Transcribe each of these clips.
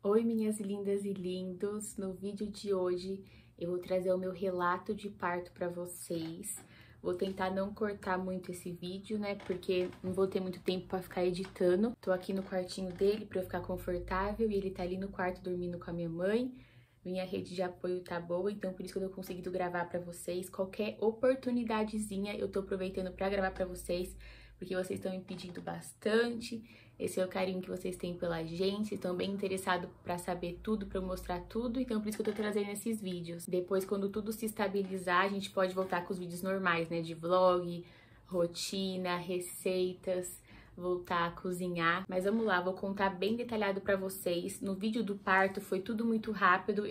Oi, minhas lindas e lindos! No vídeo de hoje eu vou trazer o meu relato de parto para vocês. Vou tentar não cortar muito esse vídeo, né? Porque não vou ter muito tempo para ficar editando. Tô aqui no quartinho dele para eu ficar confortável e ele tá ali no quarto dormindo com a minha mãe. Minha rede de apoio tá boa, então por isso que eu tô conseguindo gravar para vocês. Qualquer oportunidadezinha eu tô aproveitando para gravar para vocês, porque vocês estão me pedindo bastante. Esse é o carinho que vocês têm pela gente, estão bem interessados para saber tudo, para eu mostrar tudo, então por isso que eu tô trazendo esses vídeos. Depois, quando tudo se estabilizar, a gente pode voltar com os vídeos normais, né, de vlog, rotina, receitas, voltar a cozinhar. Mas vamos lá, vou contar bem detalhado para vocês. No vídeo do parto foi tudo muito rápido,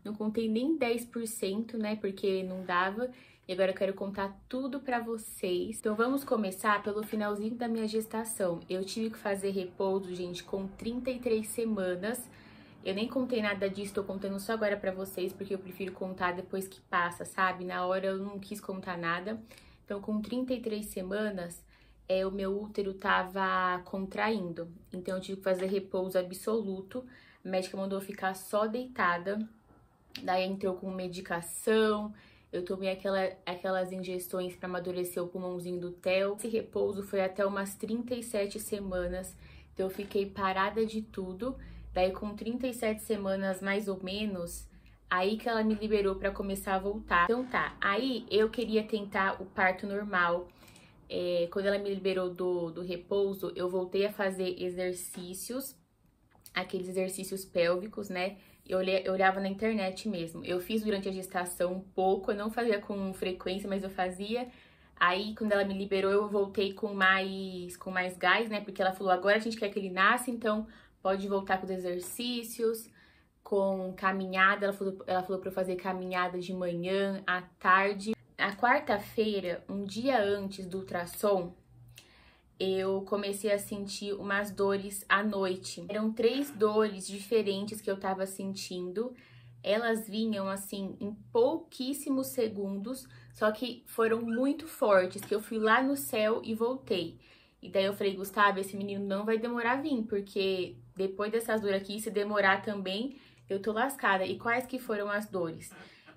não contei nem 10%, né, porque não dava. E agora eu quero contar tudo pra vocês. Então vamos começar pelo finalzinho da minha gestação. Eu tive que fazer repouso, gente, com 33 semanas. Eu nem contei nada disso, tô contando só agora pra vocês, porque eu prefiro contar depois que passa, sabe? Na hora eu não quis contar nada. Então com 33 semanas, o meu útero tava contraindo. Então eu tive que fazer repouso absoluto. A médica mandou eu ficar só deitada. Daí entrou com medicação. Eu tomei aquelas injeções para amadurecer o pulmãozinho do Theo. Esse repouso foi até umas 37 semanas, então eu fiquei parada de tudo. Daí com 37 semanas mais ou menos, aí que ela me liberou para começar a voltar. Então tá, aí eu queria tentar o parto normal. Quando ela me liberou do repouso, eu voltei a fazer exercícios, aqueles exercícios pélvicos, né? Eu olhava na internet mesmo. Eu fiz durante a gestação um pouco, eu não fazia com frequência, mas eu fazia. Aí, quando ela me liberou, eu voltei com mais gás, né? Porque ela falou, agora a gente quer que ele nasça, então pode voltar com os exercícios, com caminhada. Ela falou pra eu fazer caminhada de manhã, à tarde. Na quarta-feira, um dia antes do ultrassom, eu comecei a sentir umas dores à noite. Eram 3 dores diferentes que eu tava sentindo. Elas vinham, assim, em pouquíssimos segundos, só que foram muito fortes, que eu fui lá no céu e voltei. E daí eu falei, Gustavo, esse menino não vai demorar a vir, porque depois dessas dores aqui, se demorar também, eu tô lascada. E quais que foram as dores?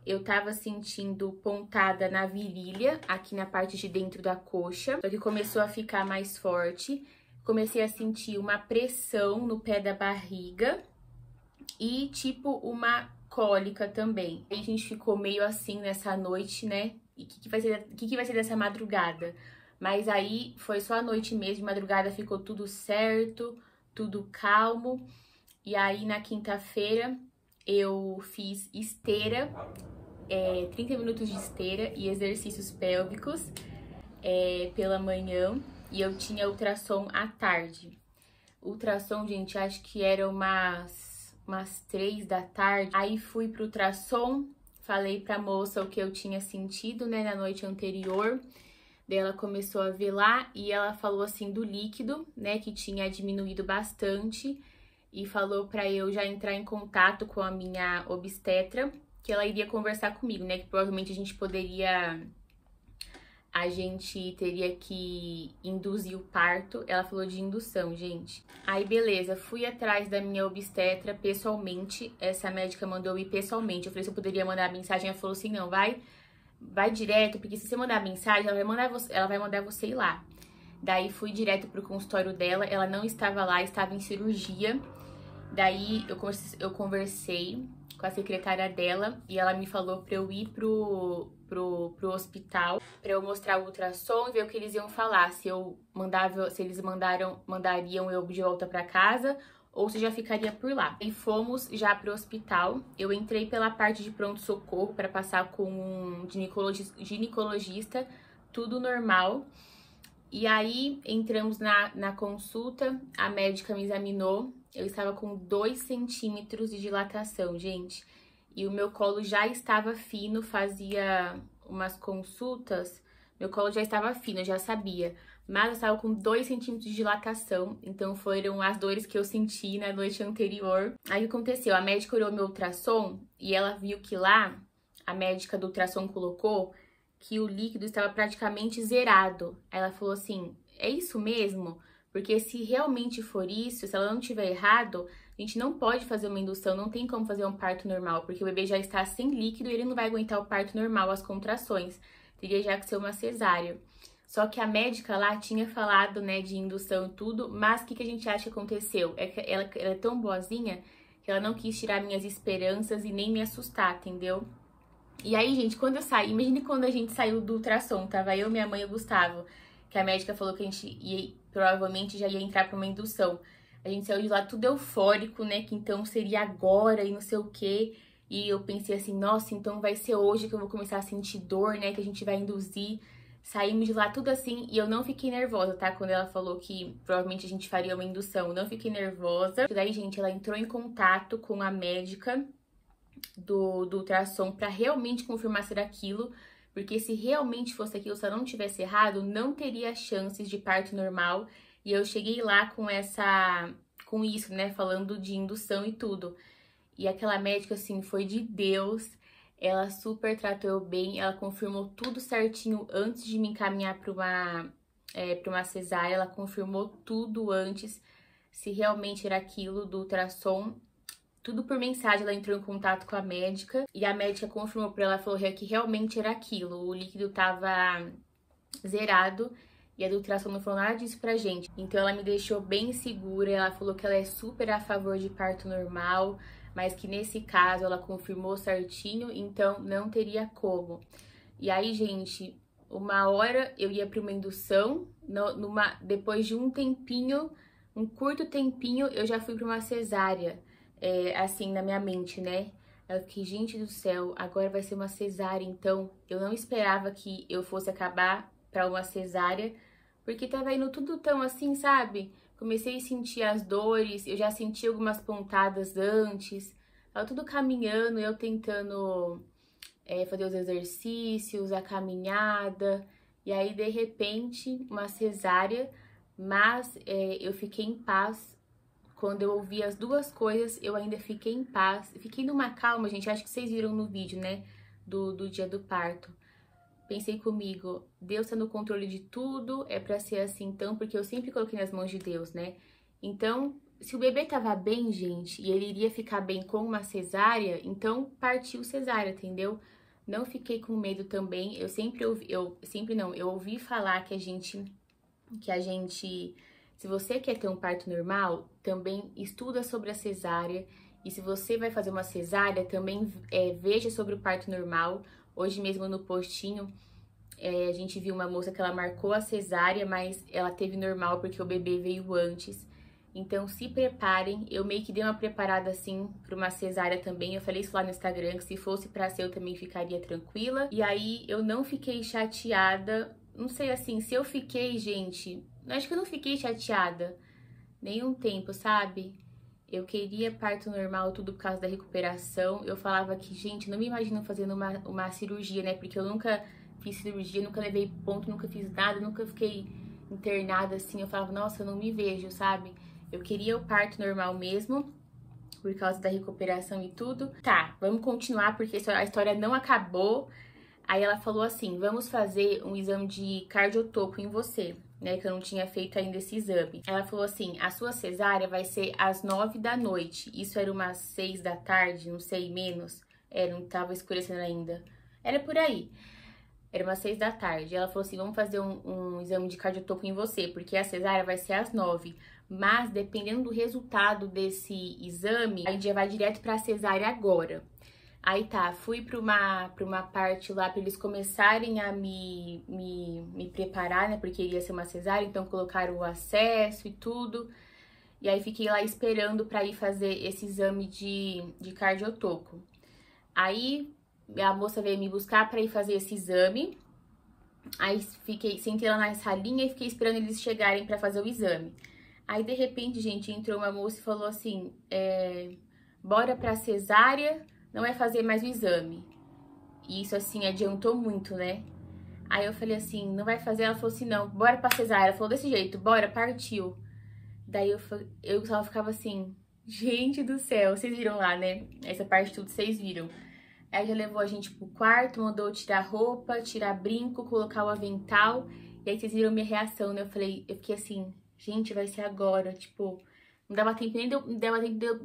Eu tava sentindo pontada na virilha, aqui na parte de dentro da coxa, só que começou a ficar mais forte. Comecei a sentir uma pressão no pé da barriga e, tipo, uma cólica também. Aí a gente ficou meio assim nessa noite, né? E o que vai ser dessa madrugada? Mas aí foi só a noite mesmo, de madrugada ficou tudo certo, tudo calmo. E aí na quinta-feira eu fiz esteira, 30 minutos de esteira e exercícios pélvicos pela manhã, e eu tinha ultrassom à tarde. Ultrassom, gente, acho que era umas 3 da tarde. Aí fui pro ultrassom, falei pra moça o que eu tinha sentido, né, na noite anterior. Daí ela começou a ver lá e ela falou assim do líquido, né, que tinha diminuído bastante, e falou pra eu já entrar em contato com a minha obstetra, que ela iria conversar comigo, né, que provavelmente a gente teria que induzir o parto. Ela falou de indução, gente. Aí, beleza, fui atrás da minha obstetra pessoalmente. Essa médica mandou eu ir pessoalmente. Eu falei se eu poderia mandar mensagem. Ela falou assim, não, vai direto, porque se você mandar mensagem, ela vai mandar você ir lá. Daí, fui direto pro consultório dela. Ela não estava lá, estava em cirurgia. Daí, eu conversei com a secretária dela e ela me falou pra eu ir pro hospital pra eu mostrar o ultrassom e ver o que eles iam falar, se eles mandariam eu de volta pra casa ou se já ficaria por lá. E fomos já pro hospital. Eu entrei pela parte de pronto-socorro para passar com um ginecologista, tudo normal. E aí entramos na consulta, a médica me examinou. Eu estava com 2 centímetros de dilatação, gente. E o meu colo já estava fino, fazia umas consultas, meu colo já estava fino, eu já sabia. Mas eu estava com 2 centímetros de dilatação, então foram as dores que eu senti na noite anterior. Aí o que aconteceu? A médica olhou meu ultrassom e ela viu que lá, a médica do ultrassom colocou que o líquido estava praticamente zerado. Aí ela falou assim, é isso mesmo? Porque se realmente for isso, se ela não tiver errado, A gente não pode fazer uma indução, não tem como fazer um parto normal, porque o bebê já está sem líquido e ele não vai aguentar o parto normal, as contrações. Teria já que ser uma cesárea. Só que a médica lá tinha falado, né, de indução e tudo, mas o que a gente acha que aconteceu? É que ela é tão boazinha que ela não quis tirar minhas esperanças e nem me assustar, entendeu? E aí, gente, quando eu saí, imagine quando a gente saiu do ultrassom, tava eu, minha mãe e o Gustavo, que a médica falou que a gente provavelmente já ia entrar pra uma indução. A gente saiu de lá tudo eufórico, né, que então seria agora e não sei o quê. E eu pensei assim, nossa, então vai ser hoje que eu vou começar a sentir dor, né, que a gente vai induzir. Saímos de lá tudo assim e eu não fiquei nervosa, tá? Quando ela falou que provavelmente a gente faria uma indução, eu não fiquei nervosa. Daí, gente, ela entrou em contato com a médica do ultrassom pra realmente confirmar se era aquilo, porque se realmente fosse aquilo, se ela não tivesse errado, não teria chances de parto normal. E eu cheguei lá com isso, né, falando de indução e tudo. E aquela médica, assim, foi de Deus. Ela super tratou eu bem, ela confirmou tudo certinho antes de me encaminhar para uma cesárea. Ela confirmou tudo antes, se realmente era aquilo do ultrassom. Tudo por mensagem, ela entrou em contato com a médica. E a médica confirmou pra ela, falou que realmente era aquilo. O líquido tava zerado. E a do ultrassom não falou nada disso pra gente. Então ela me deixou bem segura, ela falou que ela é super a favor de parto normal, mas que nesse caso ela confirmou certinho, então não teria como. E aí, gente, uma hora eu ia pra uma indução, depois de um tempinho, um curto tempinho, eu já fui pra uma cesárea, assim, na minha mente, né? Eu fiquei, gente do céu, agora vai ser uma cesárea, então eu não esperava que eu fosse acabar pra uma cesárea, porque tava indo tudo tão assim, sabe? Comecei a sentir as dores, eu já senti algumas pontadas antes, tava tudo caminhando, eu tentando fazer os exercícios, a caminhada, e aí de repente uma cesárea, mas eu fiquei em paz. Quando eu ouvi as duas coisas, eu ainda fiquei em paz, fiquei numa calma, gente, acho que vocês viram no vídeo, né, do dia do parto. Pensei comigo, Deus tá no controle de tudo, é pra ser assim então, porque eu sempre coloquei nas mãos de Deus, né? Então, se o bebê tava bem, gente, e ele iria ficar bem com uma cesárea, então partiu cesárea, entendeu? Não fiquei com medo também, eu ouvi falar que a gente, se você quer ter um parto normal, também estuda sobre a cesárea, e se você vai fazer uma cesárea, também veja sobre o parto normal. Hoje mesmo no postinho, a gente viu uma moça que ela marcou a cesárea, mas ela teve normal porque o bebê veio antes. Então se preparem, eu meio que dei uma preparada assim para uma cesárea também. Eu falei isso lá no Instagram, que se fosse pra ser eu também ficaria tranquila. E aí eu não fiquei chateada, não sei assim, se eu fiquei, gente, acho que eu não fiquei chateada nenhum tempo, sabe? Eu queria parto normal, tudo por causa da recuperação. Eu falava que, gente, não me imagino fazendo uma cirurgia, né? Porque eu nunca fiz cirurgia, nunca levei ponto, nunca fiz nada, nunca fiquei internada assim. Eu falava, nossa, eu não me vejo, sabe? Eu queria o parto normal mesmo, por causa da recuperação e tudo. Tá, vamos continuar, porque a história não acabou. Aí ela falou assim, vamos fazer um exame de cardiotoco em você, né, que eu não tinha feito ainda esse exame. Ela falou assim, a sua cesárea vai ser às 9 da noite, isso era umas 6 da tarde, não sei, menos, não tava escurecendo ainda, era por aí, era umas 6 da tarde. Ela falou assim, vamos fazer um exame de cardiotoco em você, porque a cesárea vai ser às 9, mas dependendo do resultado desse exame, a gente já vai direto pra cesárea agora. Aí tá, fui pra uma parte lá pra eles começarem a me preparar, né? Porque iria ser uma cesárea, então colocaram o acesso e tudo. E aí fiquei lá esperando pra ir fazer esse exame de cardiotoco. Aí a moça veio me buscar pra ir fazer esse exame. Aí sentei lá na salinha e fiquei esperando eles chegarem pra fazer o exame. Aí de repente, gente, entrou uma moça e falou assim, bora pra cesárea, não é fazer mais o exame. E isso, assim, adiantou muito, né? Aí eu falei assim, não vai fazer? Ela falou assim, não, bora pra cesárea. Ela falou desse jeito, bora, partiu. Daí eu só ficava assim, gente do céu, vocês viram lá, né? Essa parte tudo vocês viram. Aí já levou a gente pro quarto, mandou tirar roupa, tirar brinco, colocar o avental. E aí vocês viram minha reação, né? Eu fiquei assim, gente, vai ser agora, tipo, não dava tempo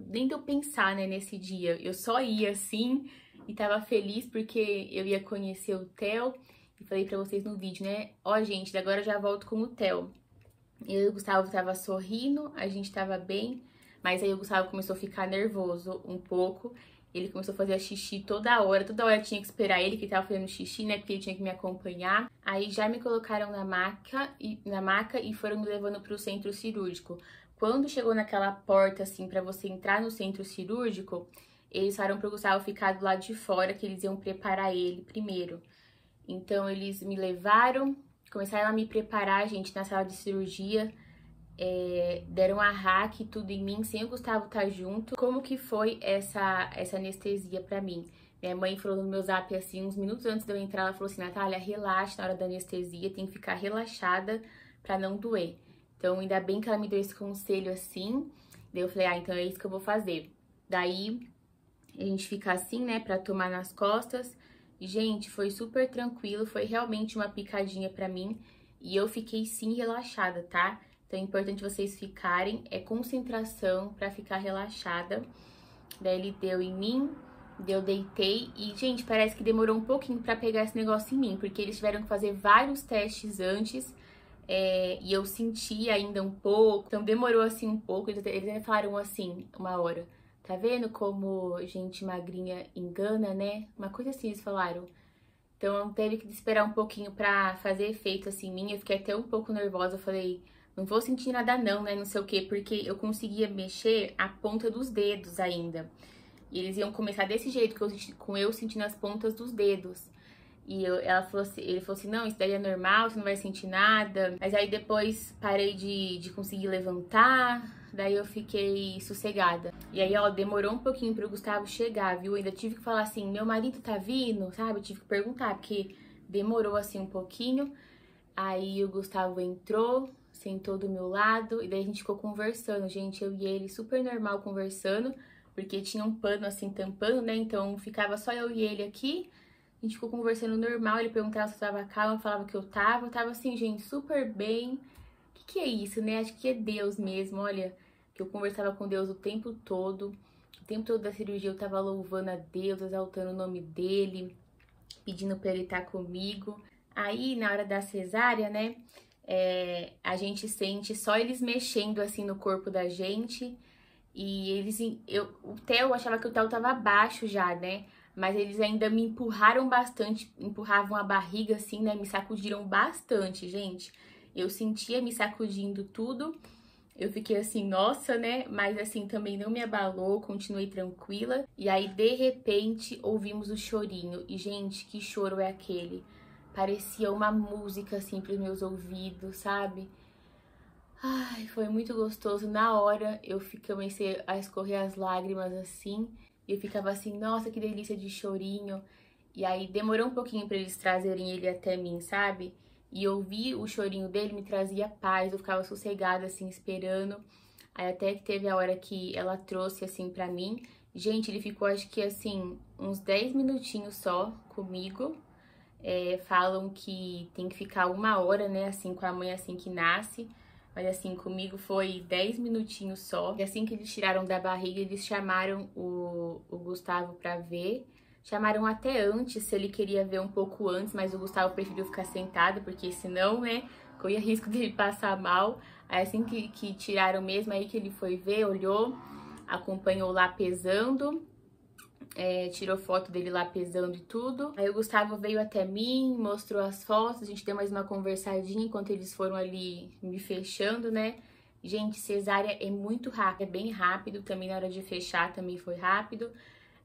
nem de eu pensar, né, nesse dia. Eu só ia assim e tava feliz porque eu ia conhecer o Theo. E falei pra vocês no vídeo, né? Ó, gente, agora eu já volto com o Theo. Eu e o Gustavo tava sorrindo, a gente tava bem, mas aí o Gustavo começou a ficar nervoso um pouco. Ele começou a fazer xixi toda hora tinha que esperar ele, que tava fazendo xixi, né? Porque ele tinha que me acompanhar. Aí já me colocaram na maca e foram me levando pro centro cirúrgico. Quando chegou naquela porta, assim, pra você entrar no centro cirúrgico, eles falaram pro Gustavo ficar do lado de fora, que eles iam preparar ele primeiro. Então, eles me levaram, começaram a me preparar, gente, na sala de cirurgia. Deram a hack e tudo em mim, sem o Gustavo estar junto. Como que foi essa anestesia pra mim? Minha mãe falou no meu zap, assim, uns minutos antes de eu entrar, ela falou assim, Natália, relaxa na hora da anestesia, tem que ficar relaxada pra não doer. Então, ainda bem que ela me deu esse conselho assim. Daí eu falei, então é isso que eu vou fazer. Daí, a gente fica assim, né, pra tomar nas costas. E, gente, foi super tranquilo, foi realmente uma picadinha pra mim. E eu fiquei, sim, relaxada, tá? Então, é importante vocês ficarem, concentração pra ficar relaxada. Daí ele deu em mim, eu deitei e, gente, parece que demorou um pouquinho pra pegar esse negócio em mim, porque eles tiveram que fazer vários testes antes, e eu senti ainda um pouco, então demorou assim um pouco, eles até falaram assim, uma hora, tá vendo como gente magrinha engana, né? Uma coisa assim eles falaram. Então teve que esperar um pouquinho pra fazer efeito assim em mim, eu fiquei até um pouco nervosa, eu falei, não vou sentir nada não, né, não sei o quê, porque eu conseguia mexer a ponta dos dedos ainda. E eles iam começar desse jeito, com eu sentindo as pontas dos dedos. E ele falou assim, não, isso daí é normal, você não vai sentir nada. Mas aí depois parei de conseguir levantar, daí eu fiquei sossegada. E aí, ó, demorou um pouquinho pro Gustavo chegar, viu? Ainda tive que falar assim, meu marido tá vindo, sabe? Eu tive que perguntar, porque demorou assim um pouquinho. Aí o Gustavo entrou, sentou do meu lado, e daí a gente ficou conversando, gente, eu e ele, super normal conversando, porque tinha um pano assim tampando, né? Então ficava só eu e ele aqui. A gente ficou conversando normal, ele perguntava se eu tava calma, eu falava que eu tava assim, gente, super bem. O que é isso, né? Acho que é Deus mesmo, olha, que eu conversava com Deus o tempo todo da cirurgia eu tava louvando a Deus, exaltando o nome dele, pedindo pra ele estar comigo. Aí, na hora da cesárea, né, a gente sente só eles mexendo assim no corpo da gente. E o Theo, achava que o Theo tava abaixo já, né? Mas eles ainda me empurraram bastante, empurravam a barriga assim, né? Me sacudiram bastante, gente. Eu sentia me sacudindo tudo. Eu fiquei assim, nossa, né? Mas assim, também não me abalou, continuei tranquila. E aí, de repente, ouvimos o chorinho. E, gente, que choro é aquele? Parecia uma música assim pros meus ouvidos, sabe? Ai, foi muito gostoso. Na hora eu comecei a escorrer as lágrimas assim. E eu ficava assim, nossa, que delícia de chorinho. E aí demorou um pouquinho pra eles trazerem ele até mim, sabe? E ouvir o chorinho dele me trazia paz. Eu ficava sossegada assim, esperando. Aí até que teve a hora que ela trouxe assim pra mim. Gente, ele ficou acho que assim, uns 10 minutinhos só comigo. Falam que tem que ficar 1 hora, né, assim, com a mãe assim que nasce. Mas assim, comigo foi 10 minutinhos só. E assim que eles tiraram da barriga, eles chamaram o Gustavo pra ver. Chamaram até antes, se ele queria ver um pouco antes, mas o Gustavo preferiu ficar sentado, porque senão, né, corria risco dele passar mal. Aí assim que tiraram mesmo, aí que ele foi ver, olhou, acompanhou lá pesando. Tirou foto dele lá pesando e tudo. Aí o Gustavo veio até mim, mostrou as fotos, a gente deu mais uma conversadinha enquanto eles foram ali me fechando, né? Gente, cesárea é muito rápido, é bem rápido, também na hora de fechar também foi rápido.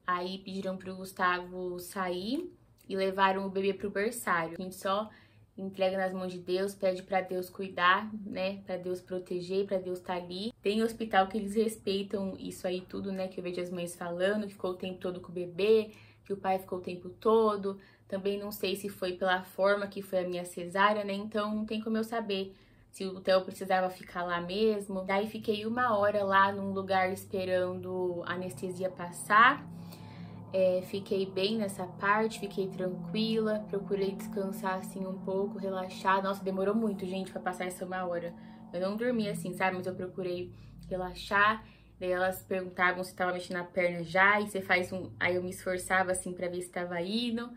Aí pediram pro Gustavo sair e levaram o bebê pro berçário. A gente só entrega nas mãos de Deus, pede pra Deus cuidar, né? Pra Deus proteger, pra Deus estar ali. Tem hospital que eles respeitam isso aí tudo, né? Que eu vejo as mães falando, que ficou o tempo todo com o bebê, que o pai ficou o tempo todo. Também não sei se foi pela forma que foi a minha cesárea, né? Então não tem como eu saber se o Theo precisava ficar lá mesmo. Daí fiquei 1 hora lá num lugar esperando a anestesia passar. Fiquei bem nessa parte, fiquei tranquila, procurei descansar assim um pouco, relaxar. Nossa, demorou muito, gente, pra passar essa 1 hora. Eu não dormi assim, sabe? Mas eu procurei relaxar. Daí elas perguntavam se tava mexendo na perna já, e você faz um... Aí eu me esforçava, assim, pra ver se tava indo.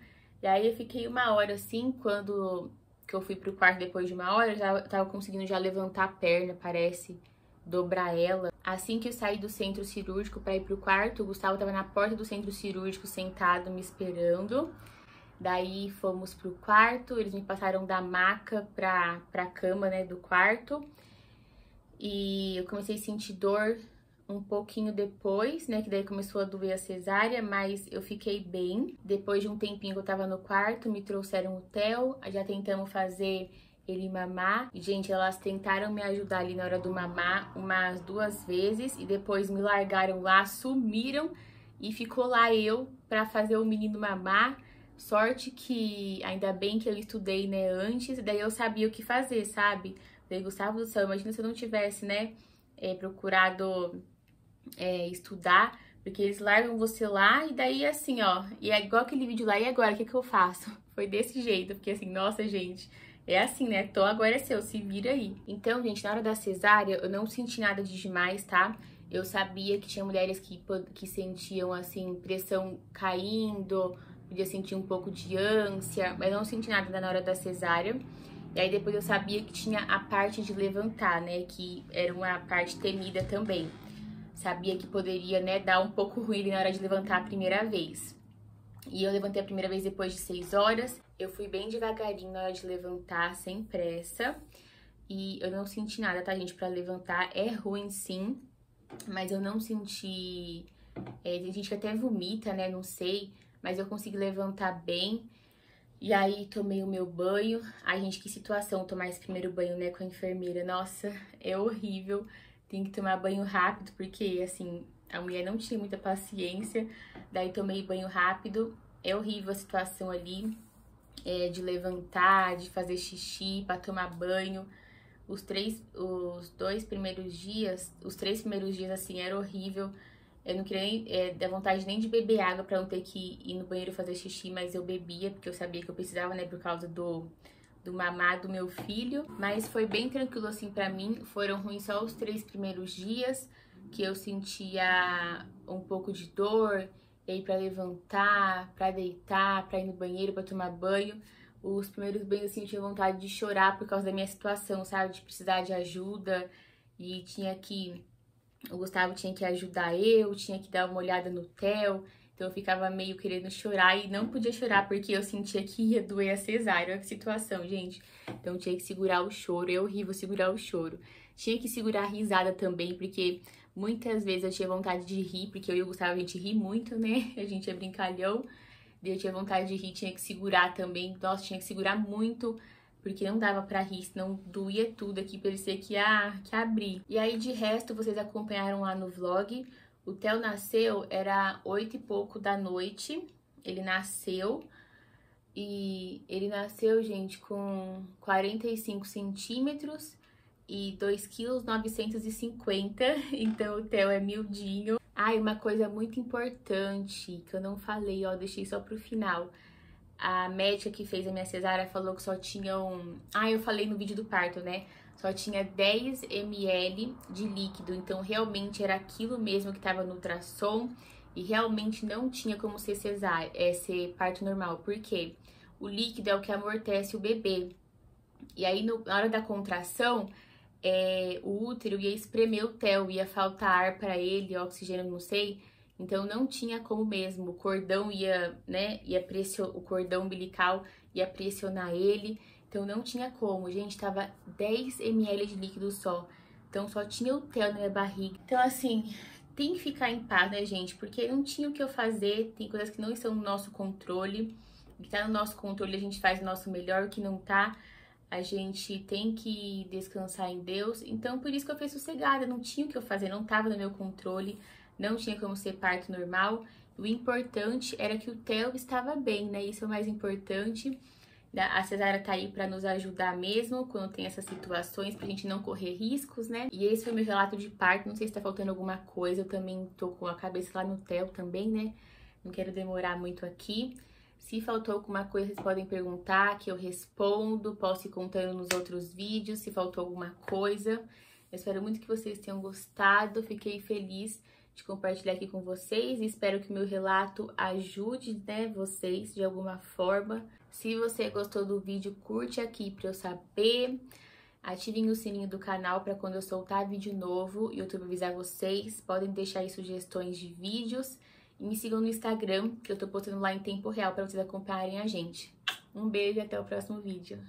E aí eu fiquei 1 hora, assim, quando que eu fui pro quarto depois de 1 hora, já tava conseguindo já levantar a perna, parece, dobrar ela. Assim que eu saí do centro cirúrgico pra ir pro quarto, o Gustavo tava na porta do centro cirúrgico sentado me esperando. Daí fomos pro quarto, eles me passaram da maca pra cama, né, do quarto. E eu comecei a sentir dor um pouquinho depois, né, que daí começou a doer a cesárea, mas eu fiquei bem. Depois de um tempinho que eu tava no quarto, me trouxeram o Theo, já tentamos fazer ele mamar. E, gente, elas tentaram me ajudar ali na hora do mamar umas 2 vezes e depois me largaram lá, sumiram e ficou lá eu pra fazer o menino mamar. Sorte que, ainda bem que eu estudei, né, antes, daí eu sabia o que fazer, sabe? Daí, Gustavo do céu, imagina se eu não tivesse, né, procurado estudar, porque eles largam você lá e daí assim, ó, e é igual aquele vídeo lá, e agora, o que que eu faço? Foi desse jeito, porque assim, nossa, gente, é assim, né, agora é seu, se vira aí. Então, gente, na hora da cesárea, eu não senti nada de demais, tá? Eu sabia que tinha mulheres que sentiam, assim, pressão caindo, podia sentir um pouco de ânsia, mas não senti nada na hora da cesárea. E aí depois eu sabia que tinha a parte de levantar, né, que era uma parte temida também. Sabia que poderia, né, dar um pouco ruim ali na hora de levantar a primeira vez. E eu levantei a primeira vez depois de 6 horas. Eu fui bem devagarinho na hora de levantar, sem pressa. E eu não senti nada, tá, gente? Pra levantar é ruim, sim. Mas eu não senti... tem gente que até vomita, né? Não sei. Mas eu consegui levantar bem. E aí, tomei o meu banho. Ai, gente, que situação tomar esse primeiro banho, né, com a enfermeira. Nossa, é horrível. Tem que tomar banho rápido, porque, assim, a mulher não tinha muita paciência. Daí, tomei banho rápido. É horrível a situação ali, de levantar, de fazer xixi, pra tomar banho. Os 3 primeiros dias, assim, era horrível. Eu não queria nem, dar vontade nem de beber água pra não ter que ir no banheiro fazer xixi, mas eu bebia, porque eu sabia que eu precisava, né, por causa do mamar do meu filho. Mas foi bem tranquilo, assim, pra mim. Foram ruins só os 3 primeiros dias, que eu sentia um pouco de dor, e aí pra levantar, pra deitar, pra ir no banheiro, pra tomar banho. Os primeiros banhos, assim, eu tinha vontade de chorar por causa da minha situação, sabe? De precisar de ajuda, e o Gustavo tinha que ajudar eu, tinha que dar uma olhada no Theo, então eu ficava meio querendo chorar e não podia chorar porque eu sentia que ia doer a cesárea. Olha que situação, gente. Então tinha que segurar o choro, é horrível segurar o choro. Tinha que segurar a risada também, porque muitas vezes eu tinha vontade de rir, porque eu e o Gustavo a gente ri muito, né? A gente é brincalhão. Eu tinha vontade de rir, tinha que segurar também. Nossa, tinha que segurar muito, porque não dava pra rir, senão doía tudo aqui, parecia que ia abrir. E aí, de resto, vocês acompanharam lá no vlog. O Theo nasceu, era 8 e pouco da noite. Ele nasceu. E ele nasceu, gente, com 45 centímetros e 2,950 kg. Então, o Theo é miudinho. Ah, e uma coisa muito importante que eu não falei, ó, deixei só pro final. A médica que fez a minha cesárea falou que só tinham... Ah, eu falei no vídeo do parto, né? Só tinha 10 ml de líquido, então realmente era aquilo mesmo que tava no ultrassom e realmente não tinha como ser cesárea, ser parto normal, porque o líquido é o que amortece o bebê. E aí, na hora da contração, o útero ia espremer o Theo, ia faltar ar para ele, oxigênio, não sei. Então não tinha como mesmo, o cordão ia, né, o cordão umbilical ia pressionar ele. Então não tinha como, gente, tava 10 ml de líquido só. Então só tinha o Theo na minha barriga. Então assim, tem que ficar em paz, né, gente? Porque não tinha o que eu fazer, tem coisas que não estão no nosso controle. O que tá no nosso controle a gente faz o nosso melhor, o que não tá, a gente tem que descansar em Deus. Então por isso que eu fui sossegada, não tinha o que eu fazer, não tava no meu controle. Não tinha como ser parto normal. O importante era que o Theo estava bem, né? Isso é o mais importante. A cesárea tá aí pra nos ajudar mesmo quando tem essas situações, pra gente não correr riscos, né? E esse foi meu relato de parto. Não sei se tá faltando alguma coisa. Eu também tô com a cabeça lá no Theo também, né? Não quero demorar muito aqui. Se faltou alguma coisa, vocês podem perguntar que eu respondo. Posso ir contando nos outros vídeos se faltou alguma coisa. Eu espero muito que vocês tenham gostado, fiquei feliz de compartilhar aqui com vocês e espero que meu relato ajude, né, vocês de alguma forma. Se você gostou do vídeo, curte aqui para eu saber. Ativem o sininho do canal para quando eu soltar vídeo novo, o YouTube avisar vocês. Podem deixar aí sugestões de vídeos e me sigam no Instagram, que eu tô postando lá em tempo real para vocês acompanharem a gente. Um beijo e até o próximo vídeo.